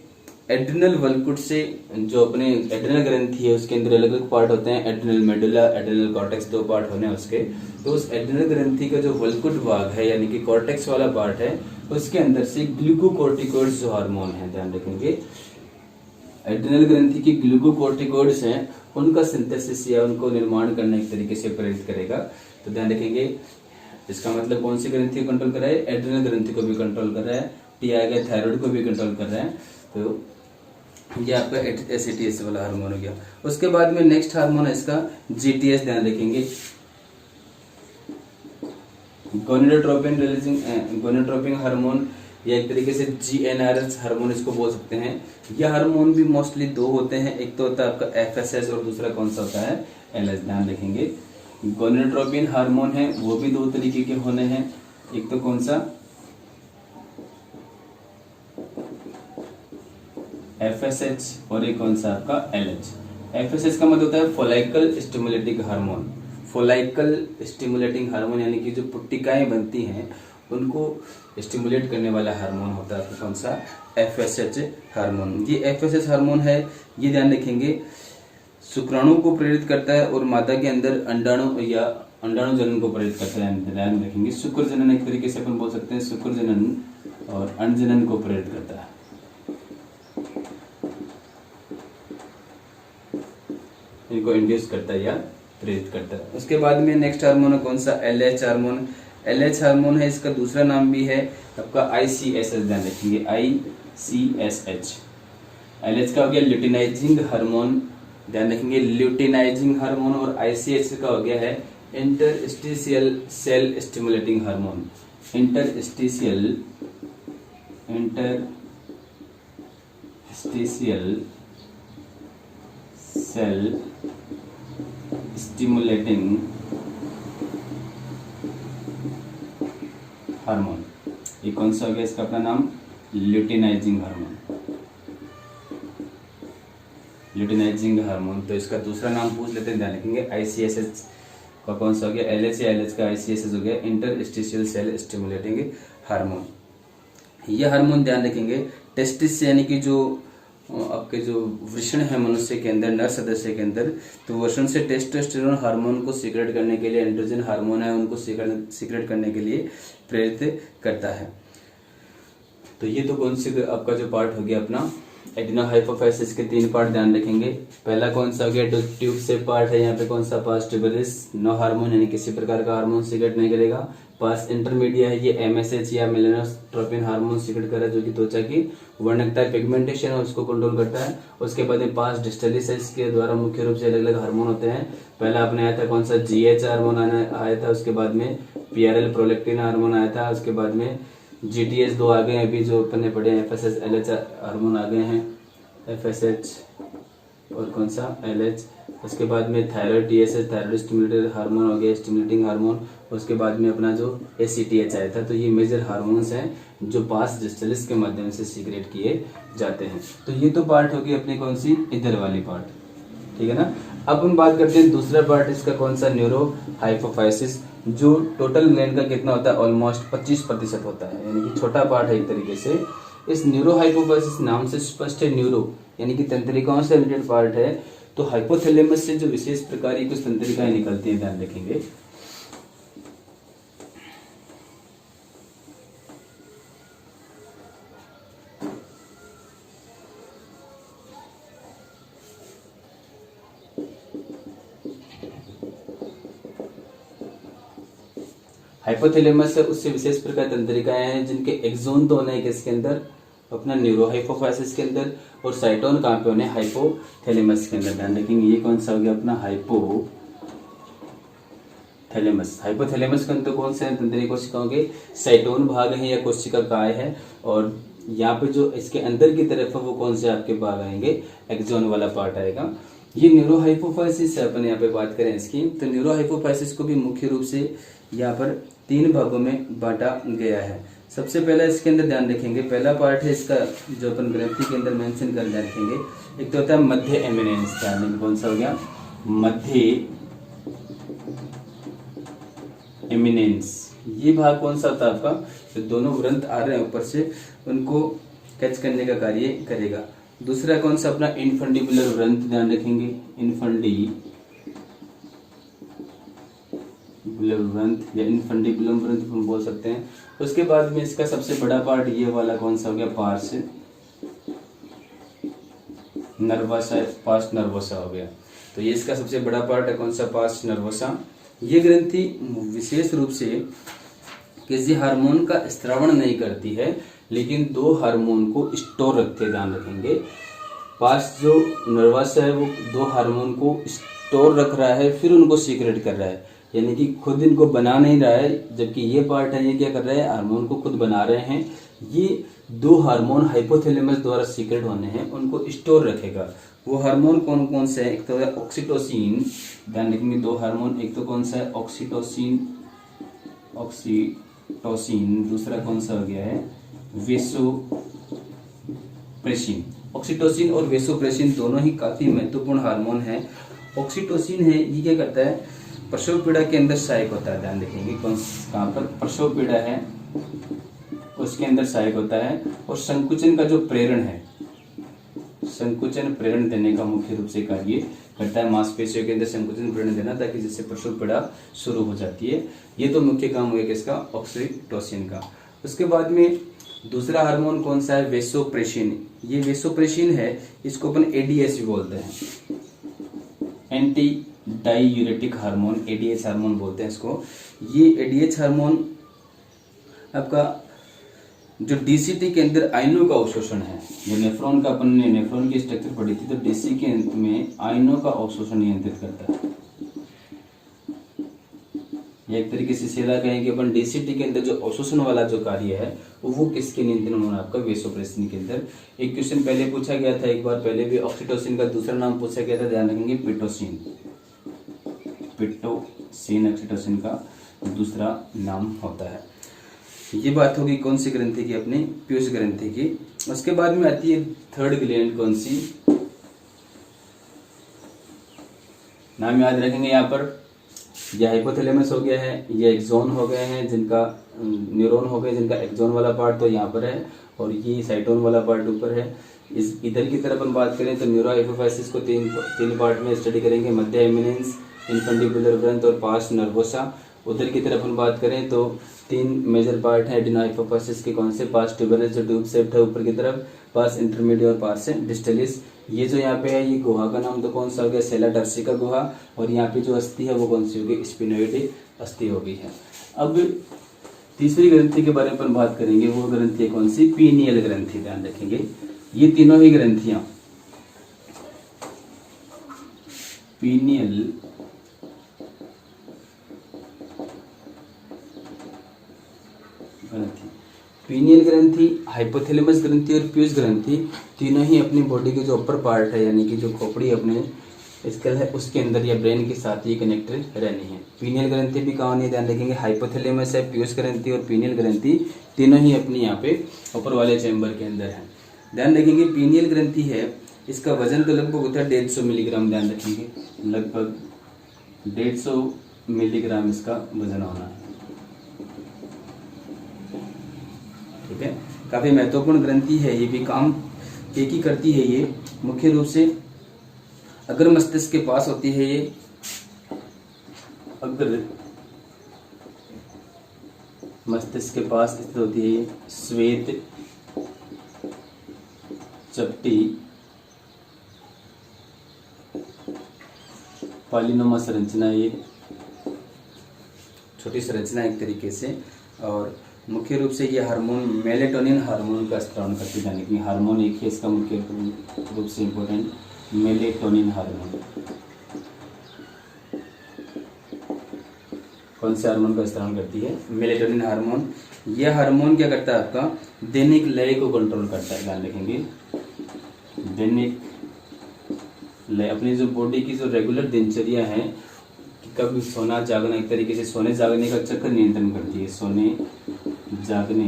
एड्रिनल वल्कुट से, जो अपने एड्रिनल ग्रंथि है उसके अंदर अलग अलग पार्ट होते हैं, एड्रिनल मेडुला, एड्रिनल कॉर्टेक्स, दो पार्ट होने हैं उसके। तो उस एड्रिनल ग्रंथि का जो वल्कुट भाग है, यानी कि कॉर्टेक्स वाला पार्ट है, उसके अंदर से ग्लूकोकॉर्टिकोइड्स जो हार्मोन है, ध्यान रखेंगे एड्रिनल ग्रंथि की ग्लूकोकॉर्टिकोइड्स हैं, उनका सिंथेसिस या उनको निर्माण करने एक तरीके से प्रेरित करेगा। तो ध्यान रखेंगे इसका मतलब कौन सी ग्रंथि को कंट्रोल कर रहा है, एड्रिनल ग्रंथि को भी कंट्रोल कर रहा है, टी आ गया थायराइड को भी कंट्रोल कर रहा है। तो ये आपका ACTH वाला हार्मोन हो गया। उसके बाद में नेक्स्ट हार्मोन है इसका GTH, ध्यान रखेंगे गोनेडोट्रोपिन रिलीजिंग गोनेडोट्रोपिन हार्मोन, या एक तरीके से GnRH हार्मोन इसको बोल सकते हैं। यह हार्मोन भी मोस्टली दो होते हैं, एक तो होता है आपका FSH और दूसरा कौन सा होता है LH, ध्यान रखेंगे गोनेडोट्रोपिन हार्मोन है वो भी दो तरीके के होने हैं, एक तो कौन सा FSH और एक कौन सा आपका LH। FSH का मतलब होता है फोलाइकल स्टिमुलेटिंग हार्मोन, फोलाइकल स्टिमुलेटिंग हार्मोन, यानी कि जो पुट्टिकाएं बनती हैं उनको स्टिमुलेट करने वाला हार्मोन होता है कौन सा, FSH हार्मोन। ये FSH हार्मोन है, ये ध्यान रखेंगे शुक्राणु को प्रेरित करता है और मादा के अंदर अंडाणु या अंडाणु जनन को प्रेरित करता है, ध्यान रखेंगे शुक्र जनन, एक तरीके से अपन बोल सकते हैं शुक्र जनन और अंड जनन को प्रेरित करता है, इनको इंड्यूस करता है या प्रेरित करता है। उसके बाद में नेक्स्ट हार्मोन है कौन सा, LH हार्मोन। LH हार्मोन है, इसका दूसरा नाम भी है आपका ICSH, ध्यान रखेंगे ICSH। LH का हो गया ल्यूटिनाइजिंग हार्मोन, ध्यान रखेंगे ल्यूटिनाइजिंग हार्मोन, और ICSH का हो गया है interstitial cell stimulating hormone, interstitial cell stimulating hormone. ये कौन सा हो गया इसका अपना नाम, ल्यूटिनाइजिंग हार्मोन, ल्यूटिनाइजिंग हार्मोन। तो इसका दूसरा नाम पूछ लेते हैं, ध्यान रखेंगे ICSH का कौन सा हो गया, LH या LH का ICSH हो गया इंटरस्टिशियल सेल स्टिमुलेटिंग हार्मोन। ये हार्मोन ध्यान रखेंगे टेस्टिस यानी कि जो आपके जो वृषण है मनुष्य के अंदर, नर सदस्य के अंदर, तो वृषण से टेस्टोस्टेरोन हार्मोन को सीक्रेट करने के लिए, एंड्रोजन हार्मोन है उनको सीक्रेट करने के लिए प्रेरित करता है। तो ये तो कौन सी आपका जो पार्ट हो गया अपना एडिनोहाइपोफाइसिस के तीन पार्ट ध्यान रखेंगे। पहला कौन सा हो गया, ट्यूब से पार्ट है, यहाँ पे कौन सा पास ट्यूबरस, नो हार्मोन यानी किसी प्रकार का हार्मोन सीक्रेट नहीं करेगा। पास इंटरमीडिया है, ये MSH या मेलानोस्ट्रोपिन हार्मोन सीक्रेट कर रहा है जो कि त्वचा की वर्णकता पिगमेंटेशन है उसको कंट्रोल करता है। उसके बाद में पास डिस्टलिस है, इसके द्वारा मुख्य रूप से अलग अलग हार्मोन होते हैं। पहला आपने आया था कौन सा GH हार्मोन आया था, उसके बाद में PRL प्रोलेक्टिन हार्मोन आया था, उसके बाद में GTH दो आ गए हैं अभी जो अपन ने पढ़े हैं, FSH LH हार्मोन आ गए हैं, FSH और कौन सा LH। उसके बाद में thyroid TSH thyroid stimulator hormone हो गया, स्टिमुलेटिंग हार्मोन। उसके बाद में अपना जो ACTH आया था। तो ये मेजर हार्मोन्स हैं जो पास डिस्टलिस के माध्यम से सीक्रेट किए जाते हैं। तो ये तो पार्ट होगी अपनी कौन सी, इधर वाली पार्ट, ठीक है ना। अब हम बात करते हैं दूसरा पार्ट इसका कौन सा, न्यूरो हाइपोफाइसिस, जो टोटल ग्लैंड का कितना होता है, ऑलमोस्ट 25% होता है, यानी कि छोटा पार्ट है एक तरीके से। इस न्यूरो हाइपोफाइसिस नाम से स्पष्ट है, न्यूरो यानी कि तंत्रिकाओं से रिलेटेड पार्ट है। तो हाइपोथैलेमस से जो विशेष प्रकार की कुछ तंत्रिकाएं निकलती हैं, ध्यान रखेंगे। हाइपोथैलेमस है उससे विशेष प्रकार तंत्रिकाएं हैं जिनके एक्सोन तो होने हैं किसके अंदर, अपना न्यूरोहाइपोफाइसिस के अंदर, और साइटोन कहाँ पे होने, हाइपोथैलेमस के अंदर। ध्यान रखेंगे ये कौन सा हो गया अपना हाइपोथैलेमस। हाइपोथैलेमस के अंदर कौन से तंत्रिका कोशिकाओं के साइटोन भाग है या कोशिका काय है, और यहाँ पे जो इसके अंदर की तरफ है वो कौन से आपके भाग आएंगे, एक्सोन वाला पार्ट आएगा। ये न्यूरोहाइपोफाइसिस है, अपन यहाँ पे बात करें इसकी, तो न्यूरोहाइपोफाइसिस को भी मुख्य रूप से यहाँ पर 3 भागों में बांटा गया है। सबसे पहला इसके अंदर ध्यान रखेंगे, पहला पार्ट है इसका जो अपन ग्रंथि के अंदर मेंशन कर रखेंगे, एक तो होता है मध्य एमिनेंस। ध्यान रखेंगे कौन सा हो गया, मध्य एमिनेंस। ये भाग कौन सा होता है आपका, जो दोनों ग्रंथ आ रहे हैं ऊपर से उनको कैच करने का कार्य करेगा। दूसरा कौन सा अपना इनफंडिबुलर ग्रंथ, ध्यान रखेंगे इनफंडिबुलर ग्रंथ या इनफंडिबुलम ग्रंथ हम बोल सकते हैं। उसके बाद में इसका सबसे बड़ा पार्ट ये वाला कौन सा हो गया, पार्स नर्वोसा हो गया। तो ये इसका सबसे बड़ा पार्ट है कौन सा, पार्स नर्वोसा। ये ग्रंथि विशेष रूप से किसी हार्मोन का स्त्रावण नहीं करती है, लेकिन 2 हार्मोन को स्टोर रखते हैं। ध्यान रखेंगे पास जो नर्वस है वो 2 हार्मोन को स्टोर रख रहा है, फिर उनको सीक्रेट कर रहा है, यानी कि खुद इनको बना नहीं रहा है, जबकि ये पार्ट है ये क्या कर रहा है, हार्मोन को खुद बना रहे हैं। ये 2 हार्मोन हाइपोथैलेमस द्वारा सीक्रेट होने हैं, उनको स्टोर रखेगा। वो हार्मोन कौन कौन से है, एक तो है ऑक्सीटोसिन। ध्यान रखेंगे 2 हार्मोन, एक तो कौन सा है ऑक्सीटोसिन, दूसरा कौन सा हो गया है वेसोप्रेसिन। ऑक्सीटोसिन और वेसोप्रेसिन दोनों ही काफी महत्वपूर्ण हार्मोन है। ऑक्सीटोसिन है ये क्या करता है, प्रसव पीड़ा के अंदर सहायक होता है। ध्यान रखेंगे कहाँ पर प्रसव पीड़ा है उसके अंदर सहायक होता है, और संकुचन का जो प्रेरण है, संकुचन प्रेरण देने का मुख्य रूप से कार्य करता है। मांसपेशियों के अंदर संकुचन प्रेरण देना, ताकि जिससे प्रसव पीड़ा शुरू हो जाती है। ये तो मुख्य काम हुआ किसका, ऑक्सीटोसिन का। उसके बाद में दूसरा हार्मोन कौन सा है, वेसोप्रेसिन। ये वेसोप्रेसिन है, इसको अपन एडीएच भी बोलते हैं, anti diuretic hormone, ADH hormone बोलते हैं इसको। ये एडीएच हार्मोन आपका जो डीसीटी के अंदर आयनों का अवशोषण है, जो नेफ्रॉन का अपन ने नेफ्रॉन की स्ट्रक्चर पढ़ी थी, तो डीसी के में आयनों का अवशोषण नियंत्रित करता है। एक तरीके से सीधा कहें कि अपन डीसीटी के अंदर जो अवशोषण वाला जो कार्य है वो किसके नियंत्रण में, आपका वेसोप्रेसिन के अंदर। एक क्वेश्चन पहले पूछा गया था, एक बार पहले भी, ऑक्सीटोसिन का दूसरा नाम पूछा गया था, ध्यान रखेंगे पिटोसिन। ऑक्सीटोसिन का दूसरा नाम होता है। ये बात होगी कौन सी ग्रंथि की, अपनी पीयूष ग्रंथि की। उसके बाद में आती है थर्ड ग्लैंड, कौन सी, नाम याद रखेंगे यहाँ पर। यह हाइपोथैलेमस हो गया है, ये एक्सोन हो गए हैं जिनका न्यूरॉन हो गए जिनका एक्सोन वाला पार्ट तो यहाँ पर है, और ये साइटोन वाला पार्ट ऊपर है। इस इधर की तरफ अपन बात करें तो न्यूरोहाइपोफाइसिस को तीन पार्ट में स्टडी करेंगे, मध्य एमिनेंस, इनफंडिबुलर ग्रंथ और पार्स नर्वोसा। उधर की तरफ अपन बात करें तो 3 मेजर पार्ट है एडिनोहाइपोफाइसिस के, कौन से, पार्स ट्यूबरस जो ट्यूब शेप्ड है ऊपर की तरफ, पार्स इंटरमीडिएट और पार्स डिस्टलिस। ये जो यहाँ पे है ये गुहा का नाम तो कौन सा हो गया, सेला टर्सिका गुहा, और यहाँ पे जो अस्थि है वो कौन सी होगी, स्पिनोइड अस्थि होगी है। अब तीसरी ग्रंथि के बारे में अपन बात करेंगे, वो ग्रंथि है कौन सी, पीनियल ग्रंथि। ध्यान रखेंगे ये तीनों ही ग्रंथियां पीनियल ग्रंथि, पीनियल ग्रंथि, हाइपोथैलेमस ग्रंथि और पीयूष ग्रंथि तीनों ही अपनी बॉडी के जो अपर पार्ट है, यानी कि जो खोपड़ी अपने स्कल है उसके अंदर या ब्रेन के साथ ही कनेक्टेड रहनी है। पीनियल ग्रंथि भी कहाँ नहीं, ध्यान रखेंगे हाइपोथैलेमस है, पीयूष ग्रंथि और पीनियल ग्रंथि तीनों ही अपनी यहाँ पे अपर वाले चैम्बर के अंदर है। ध्यान रखेंगे पीनियल ग्रंथि है, इसका वजन तो लगभग होता है 150 मिलीग्राम। ध्यान रखेंगे लगभग 150 मिलीग्राम इसका वजन होना है, ठीक है। काफी महत्वपूर्ण ग्रंथि है, ये भी काम एक ही करती है। ये मुख्य रूप से अगर मस्तिष्क के पास होती है, ये अगर मस्तिष्क के पास स्थित होती है, ये श्वेत चपटी पालिनोमा संरचना, ये छोटी संरचना एक तरीके से। और मुख्य रूप से ये हार्मोन मेलेटोनिन हार्मोन का स्त्राव करती है, यानी कि हार्मोन एक है इसका मुख्य रूप से इम्पोर्टेंट, मेलेटोनिन हार्मोन। कौन से हार्मोन का स्त्राव करती है? Melatonin hormone. यह हार्मोन क्या करता है? आपका दैनिक लय को कंट्रोल करता है, ध्यान रखेंगे। दैनिक लय, अपनी जो बॉडी की जो रेगुलर दिनचर्या है, कब सोना जागना, एक तरीके से सोने जागने का चक्र नियंत्रण करती है। सोने जागने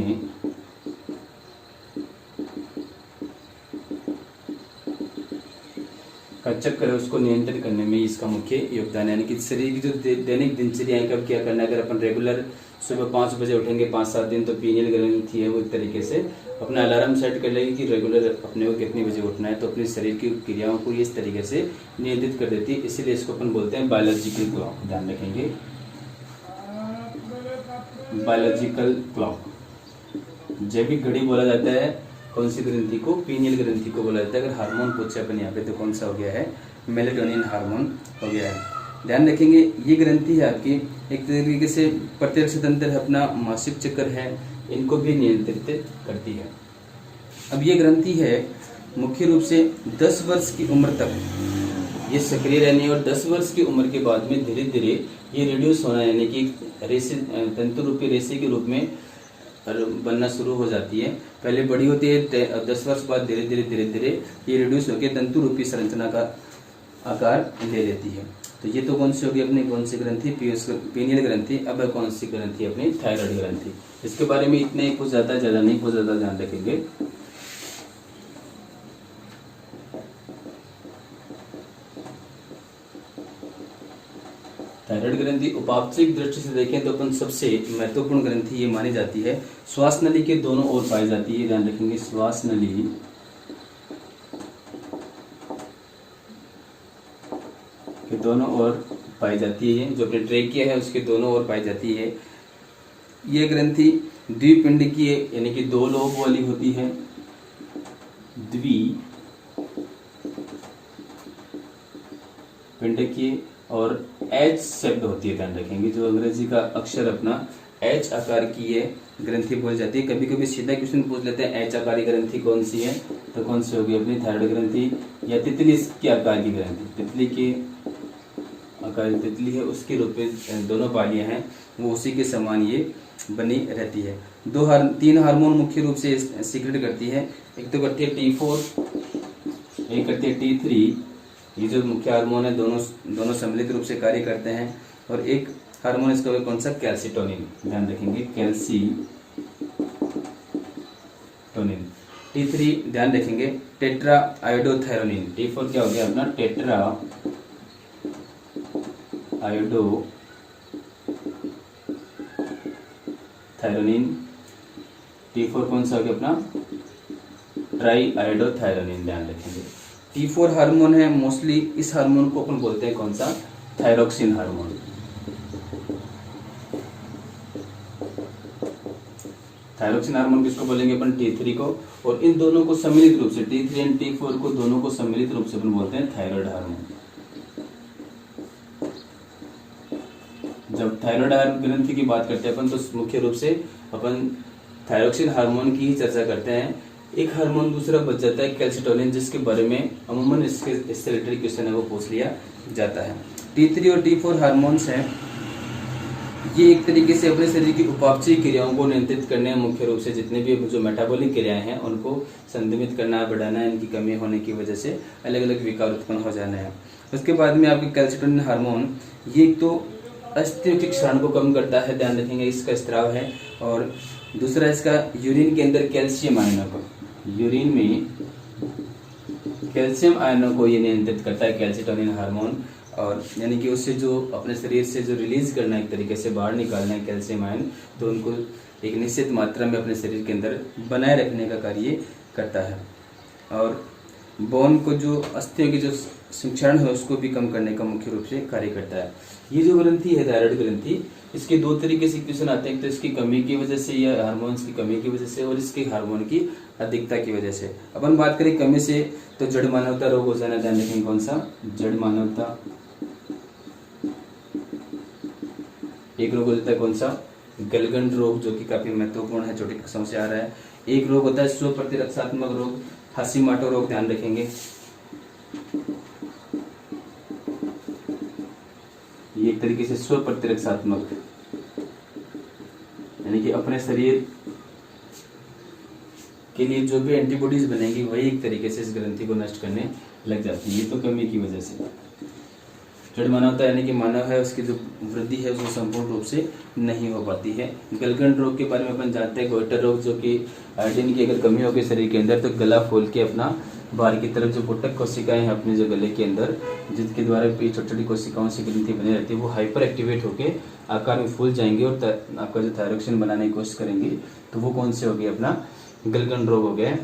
का चक्र है, उसको नियंत्रण करने में इसका मुख्य योगदान है। यानी कि शरीर की जो दैनिक दिनचर्या है, कब क्या करना है। अगर अपन रेगुलर सुबह 5 बजे उठेंगे 5-7 दिन, तो पीनियल ग्रंथि है वो एक तरीके से अपना अलार्म सेट कर लेगी कि रेगुलर अपने को कितने बजे उठना है, तो अपने शरीर की क्रियाओं को इस तरीके से नियंत्रित कर देती है। इसीलिए इसको अपन बोलते हैं बायोलॉजिकल क्लॉक, ध्यान रखेंगे, बायोलॉजिकल क्लॉक। जैविक घड़ी बोला जाता है कौन सी ग्रंथि को? पीनियल ग्रंथि को बोला जाता है। अगर हार्मोन पूछे अपन यहाँ पे तो कौन सा हो गया है? मेलेटोनिन हार्मोन हो गया है। ध्यान रखेंगे ये ग्रंथि है आपकी एक तरीके से प्रत्यक्ष तंत्र अपना मासिक चक्र है, इनको भी नियंत्रित करती है। अब ये ग्रंथि है मुख्य रूप से 10 वर्ष की उम्र तक ये सक्रिय रहनी है, और 10 वर्ष की उम्र के बाद में धीरे धीरे ये रिड्यूस होना, यानी कि रेसे, तंतु रूपी रेसे के रूप में बनना शुरू हो जाती है। पहले बड़ी होती है, 10 वर्ष बाद धीरे धीरे ये रिड्यूस होकर तंतु रूपी संरचना का आकार ले लेती है। तो ये तो कौन सी होगी अपनी, कौन सी ग्रंथि? पीनियल ग्रंथि। अब कौन सी ग्रंथि? अपनी थायराइड ग्रंथि। इसके बारे में इतने कुछ ज्यादा नहीं, कुछ ज्यादा ध्यान रखेंगे। थायराइड ग्रंथि उपापचयिक दृष्टि से देखें तो अपन सबसे महत्वपूर्ण ग्रंथि ये मानी जाती है। श्वास नली के दोनों ओर पाई जाती है, ध्यान रखेंगे, श्वास नली के दोनों ओर पाई जाती है। जो अपने ट्रेकिया है उसके दोनों ओर पाई जाती है। ये ग्रंथि द्विपिंडकीय यानी कि 2 लोब वाली होती है। द्विपिंडकीय और एच शब्द होती है, ध्यान रखेंगे। जो अंग्रेजी का अक्षर अपना एच आकार की ये ग्रंथि बोली जाती है। कभी कभी सीधा क्वेश्चन पूछ लेते हैं एच आकार की ग्रंथि कौन सी है, तो कौन सी होगी अपनी थायराइड ग्रंथि, या तितली के आकार की ग्रंथि, तितली के आकार तितली है उसके रूप में दोनों पालियां हैं वो उसी के समान ये बनी रहती है। 3 हार्मोन मुख्य रूप से सीक्रेट करती है। एक तो करती है T4, एक करती है T3। ये जो मुख्य हार्मोन है दोनों सम्मिलित रूप से कार्य करते हैं। और एक हार्मोन इसका कौन सा? कैल्सिटोनिन, ध्यान रखेंगे, कैल्सिटोनिन। T3 ध्यान रखेंगे टेट्रा आयोडोथायरोनिन। T4 क्या हो गया अपना? Tetra iodothyronine. T4 कौन सा हो गया अपना? ट्राई आयोडोथायरोनिन, ध्यान रखेंगे। T4 हार्मोन है मोस्टली, इस हार्मोन को अपन बोलते हैं कौन सा? Thyroxine hormone. थायरोक्सिन हार्मोन किसको बोलेंगे अपन? T3 को। और इन दोनों को सम्मिलित रूप से T3 एंड T4 को दोनों को सम्मिलित रूप से अपन बोलते हैं थायराइड हार्मोन। जब थायराइड ग्रंथि की बात करते हैं अपन तो मुख्य रूप से अपन थायरोक्सिन हार्मोन की ही चर्चा करते हैं। एक हार्मोन दूसरा बच जाता है कैल्सिटोनिन, जिसके बारे में अमूमन इससे रिलेटेड क्वेश्चन है वो पूछ लिया जाता है। T3 और T4 हार्मोन्स हैं, ये एक तरीके से अपने शरीर की उपापचयी क्रियाओं को नियंत्रित करने, मुख्य रूप से जितने भी जो मेटाबॉलिक क्रियाएं हैं उनको संतुलित करना, बढ़ाना, इनकी कमी होने की वजह से अलग अलग विकार उत्पन्न हो जाना है। उसके बाद में आपके कैल्सिटोनिन हार्मोन, ये एक तो अस्थियों के क्षरण को कम करता है, ध्यान रखेंगे, इसका स्त्राव है। और दूसरा इसका यूरिन के अंदर कैल्शियम आयनों को, यूरिन में कैल्शियम आयनों को ये नियंत्रित करता है कैल्सिटोनिन हार्मोन। और यानी कि उससे जो अपने शरीर से जो रिलीज करना है, एक तरीके से बाहर निकालना है कैल्शियम आयन, तो उनको एक निश्चित मात्रा में अपने शरीर के अंदर बनाए रखने का कार्य करता है। और बोन को जो अस्थियों की जो क्षरण है उसको भी कम करने का मुख्य रूप से कार्य करता है। ये जो ग्रंथि है थायराइड ग्रंथि, इसके 2 तरीके से क्वेश्चन आते हैं, तो इसकी कमी की वजह से या हार्मोन्स की कमी की वजह से, और इसके हार्मोन की अधिकता की वजह से। अपन बात करें कमी से तो जड़ मानवता रोग हो जाना, ध्यान रखेंगे कौन सा? जड़ मानवता। एक रोग हो जाता है कौन सा, गलगंड रोग, जो कि काफी महत्वपूर्ण है, छोटी कक्षाओं से आ रहा है। एक रोग होता है स्व प्रतिरक्षात्मक रोग, हाशिमोटो रोग, ध्यान रखेंगे। ये एक तरीके से स्व प्रतिरक्षात्मक, यानी कि अपने शरीर के लिए जो भी एंटीबॉडीज बनेगी वही एक तरीके से इस ग्रंथि को नष्ट करने लग जाती है। ये तो कमी की वजह से जड़ मानवता यानी कि मानव है, उसकी जो वृद्धि है वो संपूर्ण रूप से नहीं हो पाती है। गलगंड रोग के बारे में अपन जानते हैं, गोइटर रोग, जो कि आयोडीन की अगर कमी होगी शरीर के अंदर तो गला फूल के अपना बाहर की तरफ जो पुटक कोशिकाएं हैं अपने जो गले के अंदर, जिसके द्वारा छोटी छोटी कोशिकाओं से ग्रंथि बनी रहती है, वो हाइपर एक्टिवेट होकर आकार में फूल जाएंगे और आपका जो थायरोक्सिन बनाने की कोशिश करेंगे, तो वो कौन से हो गए, अपना गलगंड रोग हो गया,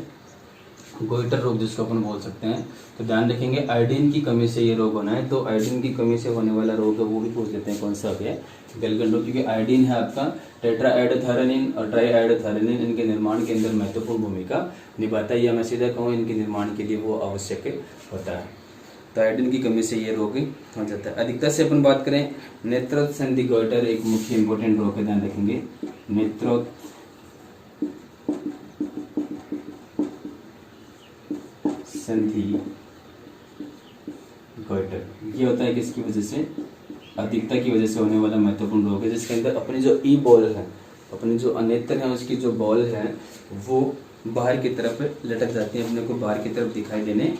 गोइटर रोग जिसको अपन बोल सकते हैं। तो ध्यान रखेंगे आयोडीन की कमी से ये रोग होना है, तो आयोडीन की कमी से होने वाला रोग है वो भी पूछ लेते हैं कौन सा हो गया, गलगंड रोग, क्योंकि आयोडीन है आपका टेट्राआयोडोथायरोनिन और ट्राईआयोडोथायरोनिन, इनके निर्माण के अंदर महत्वपूर्ण भूमिका निभाता है, या मैं सीधा कहूँ इनके निर्माण के लिए वो आवश्यक होता है। तो आयोडीन की कमी से ये रोग हो जाता है। अधिकता से अपन बात करें, नेत्रोत संधि गोइटर एक मुख्य इंपॉर्टेंट रोग है, ध्यान रखेंगे, नेत्रोत संधि गोइटर, ये होता है किसकी वजह से, अधिकता की वजह से होने वाला महत्वपूर्ण रोग है, जिसके अंदर अपनी जो ई बॉल है, अपनी जो अनेत्र है उसकी जो बॉल है वो बाहर की तरफ लटक जाती है, अपने को बाहर की तरफ दिखाई देने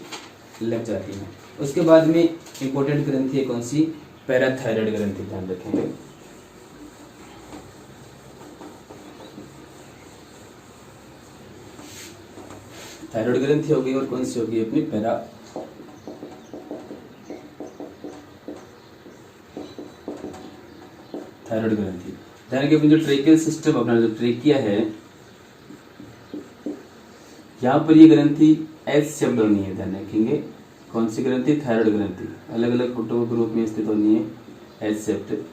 लग जाती है। उसके बाद में इंपॉर्टेंट ग्रंथि है कौन सी, पैराथायराइड ग्रंथि, ध्यान रखेंगे। थायराइड ग्रंथि होगी और कौन सी होगी अपनी थायराइड ग्रंथि। ध्यान रखिए अपनी जो ट्रेकियल सिस्टम, अपना जो ट्रेकिया है, यहाँ पर ये ग्रंथि एच शब्द होनी है, ध्यान रखेंगे, कौन सी ग्रंथि, थायराइड ग्रंथि, अलग अलग फोटो के रूप में स्थित होनी है, एच शब्द।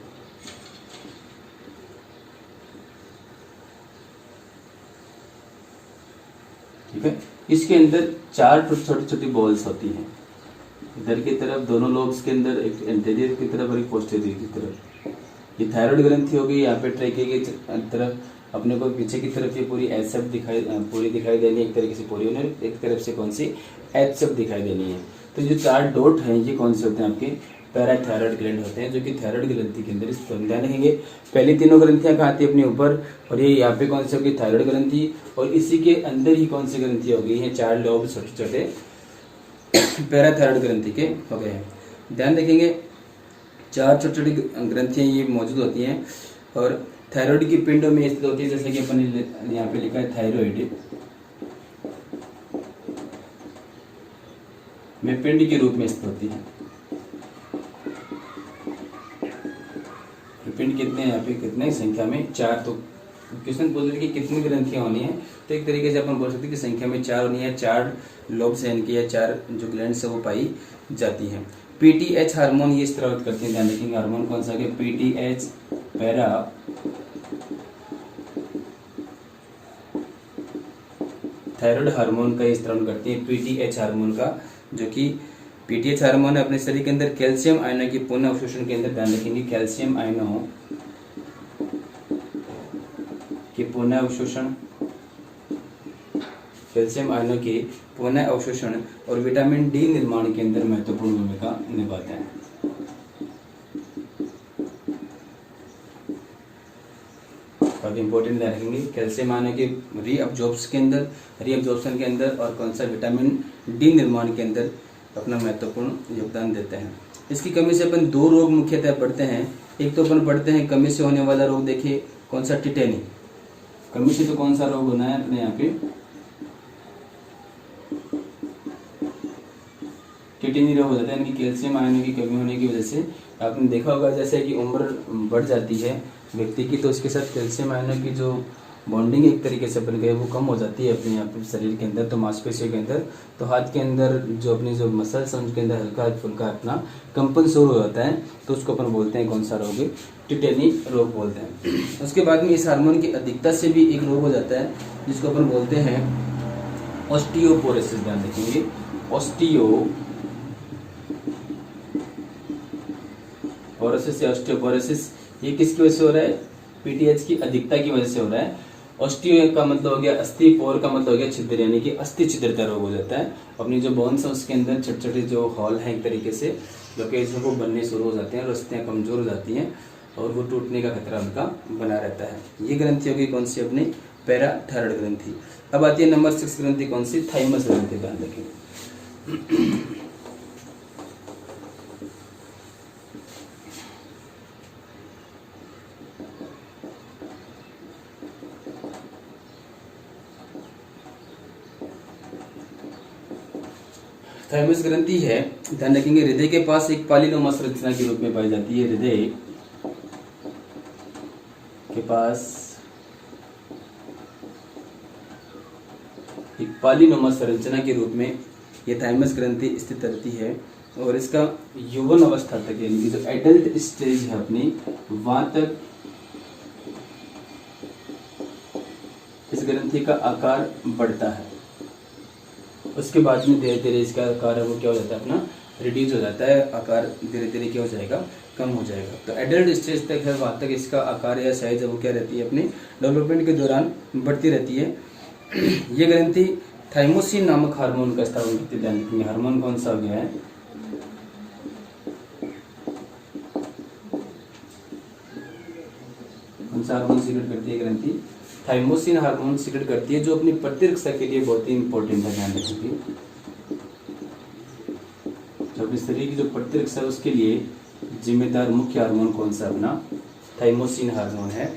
ठीक है, इसके अंदर 4 छोटी छोटी बॉल्स होती हैं, इधर की तरफ दोनों लोब्स के अंदर, एक एंटीरियर की तरफ और एक पोस्टीरियर की तरफ। ये थायराइड ग्रंथि होगी, यहाँ पे ट्रेकिया की तरफ अपने को पीछे की तरफ ये पूरी एच शब्द पूरी दिखाई देनी है, एक तरीके से पूरी, उन्हें एक तरफ से कौन सी एच शब्द दिखाई देनी है। तो जो 4 डॉट हैं ये कौन से होते हैं, आपके पैराथायराइड ग्लैंड होते हैं, जो कि थायराइड ग्रंथि के अंदर स्थित। ध्यान रखेंगे पहली तीनों ग्रंथियां कहाँ आती है, अपने ऊपर, और ये यहाँ पे कौन सी होगी, थायराइड ग्रंथि, और इसी के अंदर ही कौन सी ग्रंथि हो गई है, 4 लोब छोटे छोटे पैराथायराइड ग्रंथि के हो गए हैं। ध्यान रखेंगे 4 छोटी छोटी ग्रंथियां ये मौजूद होती हैं और थायराइड की पिंडों में स्थित होती है, जैसे कि अपन ने यहाँ पे लिखा है थायराइड में पिंड के रूप में स्थित होती है। पिंड कितने हैं यहाँ पे, कितने संख्या में 4, तो क्वेश्चन बोल रहे कि कितनी ग्रंथियां होनी है, तो एक तरीके से अपन बोल सकते हैं कि संख्या में 4 होनी है, 4 लोब्स हैं इनकी, या 4 जो ग्लैंड्स है वो पाई जाती हैं। पीटीएच हार्मोन ये स्रावित करते हैं, ध्यान रखेंगे, हार्मोन कौन सा है, पीटीएच पैरा थायराइड हार्मोन का ये स्रावन करती है, पीटीएच हार्मोन का, जो कि पीटीएच हार्मोन है अपने शरीर के अंदर कैल्शियम आयनों की पुनः अवशोषण के अंदर, ध्यान रखेंगे, कैल्शियम आयनों की पुनः अवशोषण, कैल्शियम आयनों के पुनः अवशोषण और विटामिन डी निर्माण के अंदर महत्वपूर्ण भूमिका निभाते हैं। काफी इंपॉर्टेंट ध्यान रखेंगे, कैल्शियम आयनों के रीअब्जॉर्प्शन के अंदर और कौन सा विटामिन डी निर्माण के अंदर अपना महत्वपूर्ण योगदान देते हैं। इसकी कमी से अपन 2 रोग मुख्यतः पढ़ते हैं। एक तो अपन पढ़ते हैं कमी से होने वाला रोग, देखिए कौन सा, टिटेनी। कमी से तो कौन सा रोग होना है अपने यहाँ पे, टिटेनी रोग हो जाता है, यानी कैल्शियम आयनों की कमी होने की वजह से। आपने देखा होगा जैसे कि उम्र बढ़ जाती है व्यक्ति की, तो उसके साथ कैल्शियम आयनों की जो बॉन्डिंग एक तरीके से बन गई वो कम हो जाती है अपने यहाँ पे शरीर के अंदर, तो मांसपेशियों के अंदर, तो हाथ के अंदर जो अपनी जो मसल्स हैं उनके अंदर हल्का फुल्का अपना कंपन शुरू हो जाता है, तो उसको अपन बोलते हैं कौन सा रोग, टिटेनी रोग बोलते हैं। उसके बाद में इस हार्मोन की अधिकता से भी एक रोग हो जाता है जिसको अपन बोलते हैं ऑस्टियोपोरोसिस, ध्यान रखेंगे, ऑस्टियोपोरोसिस या ऑस्टियोपोरोसिस। ये किसकी वजह से हो रहा है? पीटीएच की अधिकता की वजह से हो रहा है। ऑस्टियो का मतलब हो गया अस्थि, पोर का मतलब हो गया छिद्र, यानी कि अस्थि छिद्रता रोग हो जाता है। अपनी जो बोन्स है उसके अंदर छोटे छोटे जो हॉल है एक तरीके से लोकेशन वो बनने शुरू हो जाते हैं और रस्तियाँ कमजोर हो जाती हैं और वो टूटने का खतरा उनका बना रहता है। ये ग्रंथि होगी कौन सी? अपनी पैराथायरॉइड ग्रंथि। अब आती है नंबर 6 ग्रंथि कौन सी? थाइमस ग्रंथि। ध्यान रखें। थाइमस ग्रंथि है, ध्यान रखेंगे, हृदय के पास एक पालीनुमा संरचना के रूप में पाई जाती है। हृदय के पास एक पालीनुमा संरचना के रूप में ये थाइमस ग्रंथि स्थित रहती है और इसका यौवन अवस्था तक यानी कि जो एडल्ट स्टेज है अपनी वहां तक इस ग्रंथि का आकार बढ़ता है। उसके बाद में धीरे धीरे इसका आकार है वो क्या हो जाता है? अपना रिड्यूस हो जाता है, आकार धीरे धीरे क्या हो जाएगा? कम हो जाएगा। तो एडल्ट स्टेज तक है, वहां तक इसका आकार या साइज है वो क्या रहती है? अपने डेवलपमेंट के दौरान बढ़ती रहती है। ये ग्रंथि थाइमोसिन नामक हार्मोन का स्राव करती है। ध्यान रखेंगे, हार्मोन कौन सा हो गया है? कौन सा हार्मोन सीक्रेट करती है ग्रंथि? थाइमोसिन हार्मोन सीक्रेट करती है, जो अपनी प्रतिरक्षा के लिए बहुत ही इंपॉर्टेंट है। ध्यान रखेंगे, जो अपने शरीर की जो प्रतिरक्षा है उसके लिए जिम्मेदार मुख्य हार्मोन कौन सा? अपना थाइमोसिन हार्मोन है।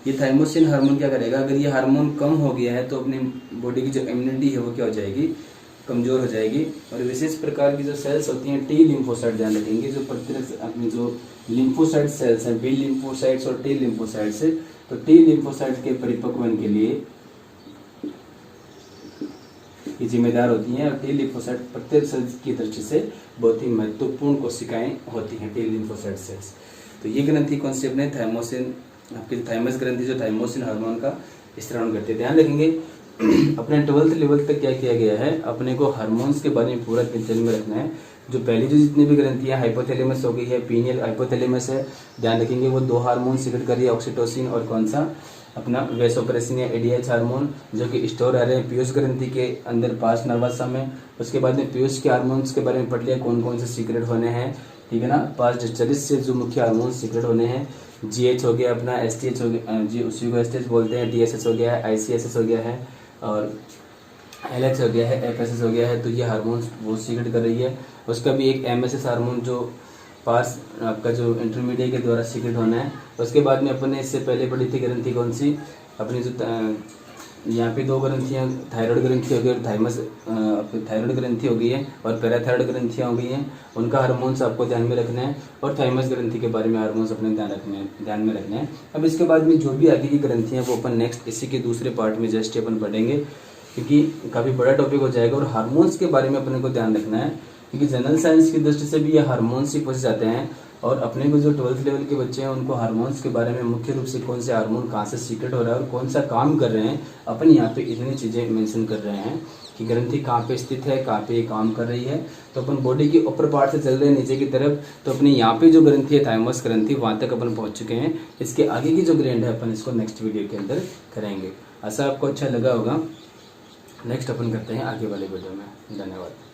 ये थाइमोसिन हार्मोन क्या करेगा? अगर ये हार्मोन कम हो गया है तो अपनी बॉडी की जो इम्यूनिटी है वो क्या हो जाएगी? कमजोर हो जाएगी। और विशेष प्रकार की जो सेल्स होती हैं टी लिम्फोसाइट, ध्यान रखेंगे, जो प्रतिरक्षा अपनी जो लिम्फोसाइट सेल्स हैं, बी लिम्फोसाइट्स और टी लिम्फोसाइट्स, तो टी लिम्फोसाइट के परिपक्वन के लिए ये जिम्मेदार होती हैं और टी लिम्फोसाइट प्रतिरक्षा की दृष्टि से बहुत ही महत्वपूर्ण कोशिकाएं होती हैं टी लिम्फोसाइट सेल्स। तो ये ग्रंथि कौन सी? अपने थाइमोसिन, आपकी थाइमस ग्रंथि जो थाइमोसिन हार्मोन का स्राव करती है। ध्यान रखेंगे, अपने 12th लेवल तक क्या किया गया है? अपने को हार्मोन्स के बारे में पूरा दिनचर्या में रखना है। जो पहली जो जितनी भी ग्रंथियां हाइपोथैलेमस हो गई है, पीनियल हाइपोथैलेमस है, ध्यान रखेंगे वो 2 हार्मोन सीक्रेट कर रही है, ऑक्सीटोसिन और कौन सा? अपना वेसोप्रेसिन या एडीएच हार्मोन, जो कि स्टोर आ रहे हैं पीयूष ग्रंथि के अंदर पास नर्वस में। उसके बाद में पीयूष के हार्मोन्स के बारे में पढ़ लिया, कौन कौन से सीक्रेट होने हैं, ठीक है ना। पास डिस्चार्ज से जो मुख्य हार्मोन सीक्रेट होने हैं, जीएच हो गया, अपना एसटीएच हो गया, जी उसी को एसटीएच बोलते हैं, डीएसएच हो गया है, आईसीएसएस हो गया है और एलएच हो गया है, एफएसएस हो गया है। तो ये हार्मोन्स वो सीक्रेट कर रही है। उसका भी एक एमएसएस हार्मोन जो पास आपका जो इंटरमीडिएट के द्वारा सीक्रेट होना है। उसके बाद में अपने इससे पहले पढ़ी थी ग्रंथि कौन सी? अपनी जो यहाँ पे 2 ग्रंथियाँ, थायराइड ग्रंथि हो गई और थायराइड ग्रंथि हो गई है और पैराथायराइड ग्रंथियाँ हो गई हैं। उनका हार्मोन्स आपको ध्यान में रखना है और थाइमस ग्रंथि के बारे में हार्मोन्स अपने ध्यान में रखना है। अब इसके बाद में जो भी आगे की ग्रंथियाँ वो अपन नेक्स्ट इसी के दूसरे पार्ट में जस्ट अपन पढ़ेंगे, क्योंकि काफ़ी बड़ा टॉपिक हो जाएगा। और हार्मोन्स के बारे में अपने को ध्यान रखना है, क्योंकि जनरल साइंस की दृष्टि से भी ये हार्मोन्स ही पूछ जाते हैं। और अपने को जो 12th लेवल के बच्चे हैं उनको हार्मोन्स के बारे में मुख्य रूप से कौन से हार्मोन कहाँ से सीक्रेट हो रहा है और कौन सा काम कर रहे हैं, अपन यहाँ पे इतनी चीज़ें मेंशन कर रहे हैं कि ग्रंथि कहाँ पे स्थित है, कहाँ पे काम कर रही है। तो अपन बॉडी के ऊपर पार्ट से चल रहे हैं नीचे की तरफ, तो अपने यहाँ पे जो ग्रंथि है थाइमस ग्रंथि, वहाँ तक अपन पहुँच चुके हैं। इसके आगे की जो ग्रेड है अपन इसको नेक्स्ट वीडियो के अंदर करेंगे। ऐसा आपको अच्छा लगा होगा। नेक्स्ट अपन करते हैं आगे वाले वीडियो में। धन्यवाद।